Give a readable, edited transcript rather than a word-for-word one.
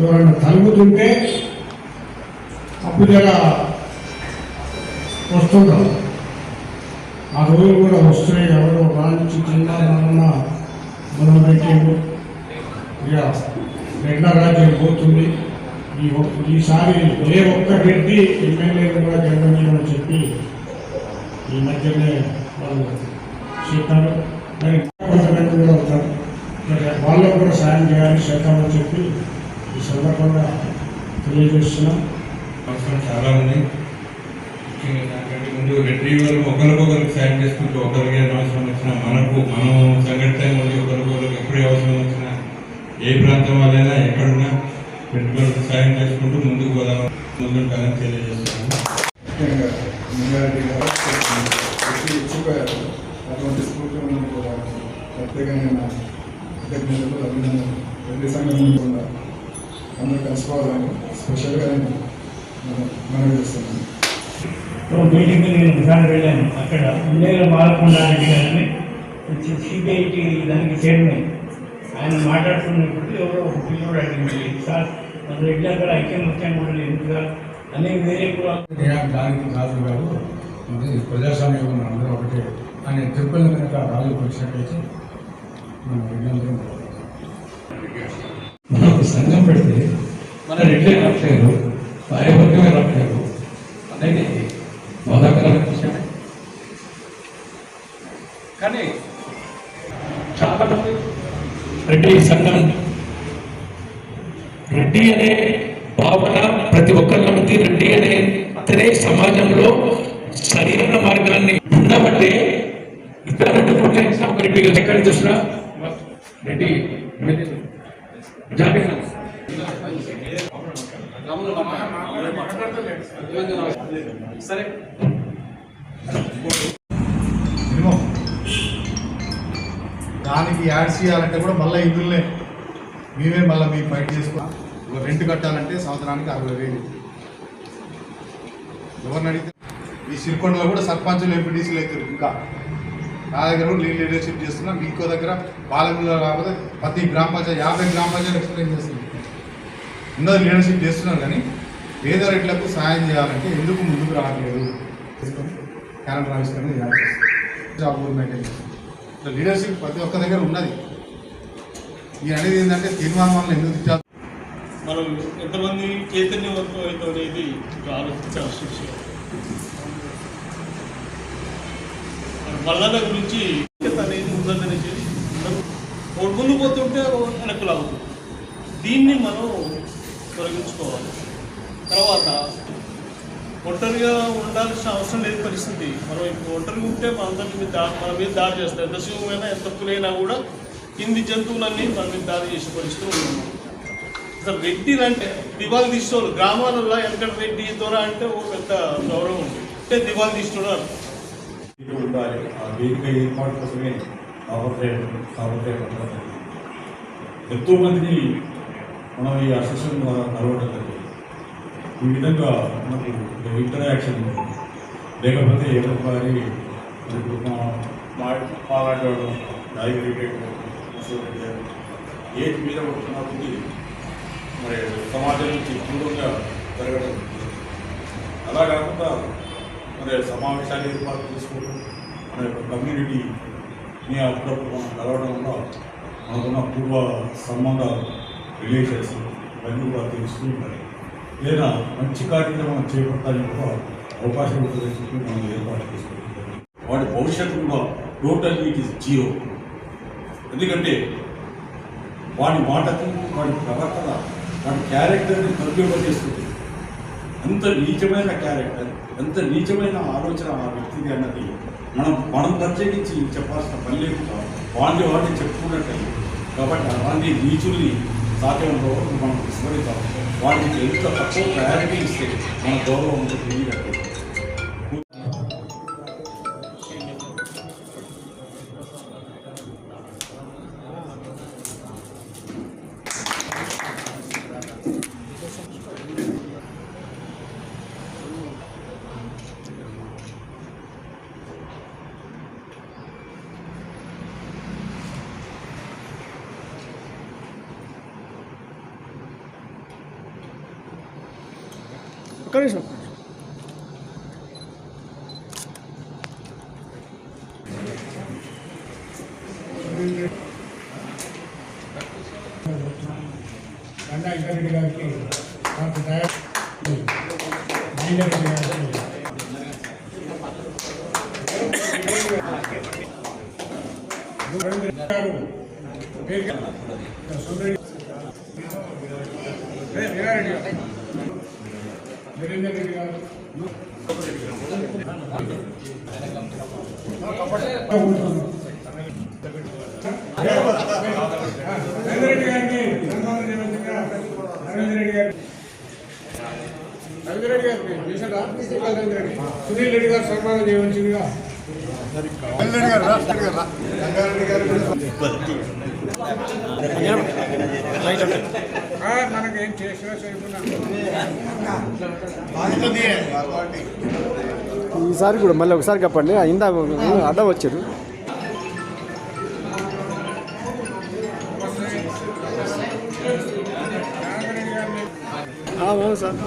ఎవరైనా తలుగుతుంటే అప్పుడుగా వస్తుంటాం. ఆ రోజులు కూడా వస్తున్నాయి. ఎవరో రాణించి చిన్న మనం పెట్టేము. ఇక రెండో రాజ్యం పోతుంది. ఈసారి ఏ ఒక్క రెడ్డి ఎమ్మెల్యేలు కూడా జరగనీయమని చెప్పి ఈ మధ్యనే వాళ్ళు చెప్పారు. మరి కొంతమంది కూడా ఉంటారు, వాళ్ళకు కూడా సాయం చేయాలని చేద్దామని చెప్పి ఈ సందర్భంగా తెలియజేస్తున్నాం. చాలా ఉంది. ముందు రెట్రీవర్ ఒకరికొకరికి సాయం చేసుకుంటూ ఒకరికి అవసరం వచ్చినా మనం సంఘటన ఉంది. ఒకరికొకరికి ఎప్పుడే అవసరం వచ్చినా ఏ ప్రాంతం వాళ్ళైనా ఎక్కడున్నా పెట్టుబడి సాయం చేసుకుంటూ ముందుకు పోదాం ముందుంటారని తెలియజేస్తున్నాను. ఇచ్చిపోయారు. అటువంటి స్ఫూర్తి కూడా ప్రత్యేకంగా కృతజ్ఞతలు అభినందనలు. ప్రతి సంఘం కూడా అందరూ కలుసుకోవాలని స్పెషల్గా మనం చేస్తున్నాను. మీటింగ్ నేను ఒకసారి వెళ్ళాను. అక్కడ ఇండియాలో బాలకొండారెడ్డి గారిని సిబిఐటి దానికి చైర్మన్ ఆయన మాట్లాడుతున్నప్పుడు ఎవరో ఒక పిల్లడు అడిగింది, సార్ మన రెగ్యులర్ ఐక్యమత్యం కూడా లేదు సార్ అనేక వేరే కూడా దానికి రాజు గారు ప్రజాస్వామ్యం అందరూ ఒకటే అని తిరుపతి కనుక రాజుకు వచ్చినట్టయితే మనం రెడ్లందరం మనకు సంఘం పెడితే మన రెడ్లే రావట్లేదు, కార్యవర్గమే రావట్లేదు అనేది బాధాకరమైన విషయమే. కానీ చాలా మంది రెడ్డి సంఘం రెడ్డి అనే భావన ప్రతి ఒక్కరి మంది రెడ్డి అనే అతనే సమాజంలో సరైన మార్గాన్ని ఉండబట్టే ఇతర రెండు ప్రోత్సహించిన ఒక రెడ్డి ఎక్కడ చూసినా రెడ్డి సరే దానికి యాడ్ చేయాలంటే కూడా మళ్ళీ ఇందులోనే మేమే మళ్ళీ మేము ఫైట్ చేసుకున్నాం. రెంట్ కట్టాలంటే సంవత్సరానికి 60,000. ఎవరిని అడిగితే ఈ సిరికొండలో కూడా సర్పంచులు ఎంపీటీసీలు అవుతారు. ఇంకా నా దగ్గర కూడా లీడర్షిప్ చేస్తున్నా. మీకో దగ్గర పాలకుల్లో కాకపోతే ప్రతి గ్రామ పంచాయతీ 50 గ్రామ పంచాయతీ ఎక్స్ప్లెయిన్ చేస్తుంది. ఉన్నది లీడర్షిప్ చేస్తున్నారు. కానీ పేద రేట్లకు సాయం చేయాలంటే ఎందుకు ముందుకు రావట్లేదు క్యాలెండర్ ఆవిష్కరణ జాబ్ మెయింటైన్ చేస్తుంది. లీడర్షిప్ ప్రతి ఒక్క దగ్గర ఉన్నది. ఈ అనేది ఏంటంటే తీర్మానం ఎందుకు ఇచ్చారు, మనం ఎంతమంది చైతన్యవంతం అవుతాం అనేది ఆలోచించాల్సిన విషయం. మల్లన్న గురించి అనేది ఉందనేది ముందు పోతుంటే వెనక్కు లాగుతుంది. దీన్ని మనం తొలగించుకోవాలి. తర్వాత ఒంటరిగా ఉండాల్సిన అవసరం లేని పరిస్థితి. మనం ఇప్పుడు ఒంటరిగా ఉంటే మన మీద దాడి చేస్తాయి. ఎంత శివమైనా ఎంత తక్కువైనా కూడా కింది జంతువులన్నీ మన మీద దాడి చేసే పరిస్థితులు ఉన్నాం. అసలు రెడ్డి అంటే దివాళి తీసుకోవాలి. గ్రామాలలో వెనకట రెడ్డి దొర అంటే ఓ పెద్ద గౌరవం ఉంది. అంటే దివాళి తీస్తున్నారు. ఉండాలి. ఆ వేదిక ఏర్పాటు కోసమే ఎంతో మందిని మనం ఈ అసోసియేషన్ ద్వారా కలవడం జరిగింది. ఈ విధంగా మనకు ఇంటరాక్షన్ ఉంటుంది. లేకపోతే ఎవరి మాట్లాడడం ఏజ్ మీద ఉంటున్నప్పుడు మరి సమాజం నుంచి దూరంగా జరగడం. అలా కాకుండా మరి సమావేశాలు ఏర్పాటు చేసుకోవడం, మన యొక్క కమ్యూనిటీని అప్పుడప్పుడు మనం కలవడం వల్ల మనకున్న పూర్వ సంబంధాలు రిలేషన్స్ ఇవన్నీ కూడా తెలుస్తూ ఉంటాయి. లేదా మంచి కార్యక్రమం చేపట్టాలని కూడా అవకాశం ఉంటుందని చెప్పి మనం ఏర్పాటు చేసుకుంటాం. వాడి భవిష్యత్తు కూడా టోటల్లీ ఇట్ ఈస్ జీరో. ఎందుకంటే వాడి మాటకు, వాడి ప్రవర్తన, వాడి క్యారెక్టర్ని దుర్యోగం ఎంత నీచమైన క్యారెక్టర్, ఎంత నీచమైన ఆలోచన ఆ వ్యక్తిది అన్నది మనం ప్రత్యేకించి చెప్పాల్సిన పని లేకుండా వాడిని చెప్పుకున్నట్టు. కాబట్టి అలాంటి నీచుల్ని సాధ్యంలో మనం విస్మరిద్దాం. వాటికి ఎంత తక్కువ ప్రయారిటీ ఇస్తే మన గౌరవం ఉంటుంది. ఒక్క నిమిషం. గండా వెంకరెడ్డి గారికి డాక్టర్ దయాకర్ మహేందర్ రెడ్డి గారికి వీరేందర్ రెడ్డి గారు రవీంద్రెడ్డి గారికి రవీంద్రెడ్డి గారు రవీంద్రెడ్డి గారికి రవీంద్రెడ్డి సునీల్ రెడ్డి గారు సన్మానం చేయవలసిందిగా మనకేం చేసినా ఈసారి కూడా మళ్ళీ ఒకసారి చెప్పండి. ఇందా అడ్డం వచ్చారు. అవును సార్.